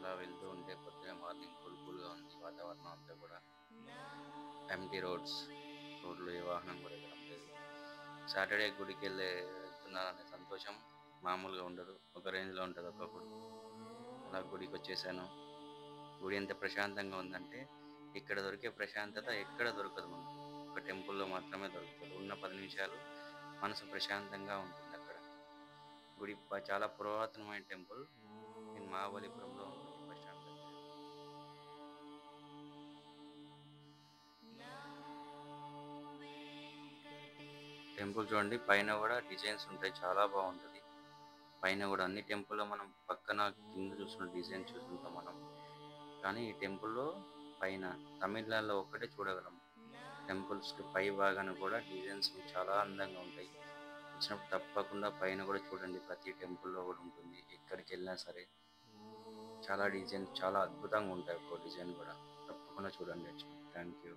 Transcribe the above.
అలా వెళ్తూ ఉంటే పొద్దున్నే మార్నింగ్ కూల్గా ఉంది వాతావరణం అంతా కూడా. ఎంటీ రోడ్లు ఏ వాహనం కూడా వెళ్ళడం లేదు. సాటర్డే గుడికి వెళ్తున్నాననే సంతోషం మామూలుగా ఉండదు, ఒక రేంజ్లో ఉంటుంది ఒక్కొక్కడు. అలా గుడికి వచ్చేసాను. గుడి ఎంత ప్రశాంతంగా ఉందంటే ఇక్కడ దొరికే ప్రశాంతత ఎక్కడ దొరకదు మనకు. ఒక టెంపుల్లో మాత్రమే దొరుకుతుంది. ఉన్న 10 నిమిషాలు మనసు ప్రశాంతంగా ఉంటుంది అక్కడ. గుడి చాలా పురాతనమైన టెంపుల్. ఇది మహాబలిపురంలో ఉంటుంది, బస్ స్టాండ్ దగ్గర. టెంపుల్ చూడండి, పైన కూడా డిజైన్స్ ఉంటాయి, చాలా బాగుంటుంది. పైన కూడా అన్ని టెంపుల్లో మనం పక్కన కింద చూసిన డిజైన్ చూస్తుంటాం మనం, కానీ ఈ టెంపుల్లో పైన తమిళనాడులో ఒక్కటే చూడగలం. టెంపుల్స్కి పై భాగాన కూడా డిజైన్స్ చాలా అందంగా ఉంటాయి. వచ్చినప్పుడు తప్పకుండా పైన కూడా చూడండి, ప్రతి టెంపుల్లో కూడా ఉంటుంది. ఎక్కడికి వెళ్ళినా సరే చాలా డిజైన్ చాలా అద్భుతంగా ఉంటాయి, ఒక్కో డిజైన్ కూడా. తప్పకుండా చూడండి. Thank you.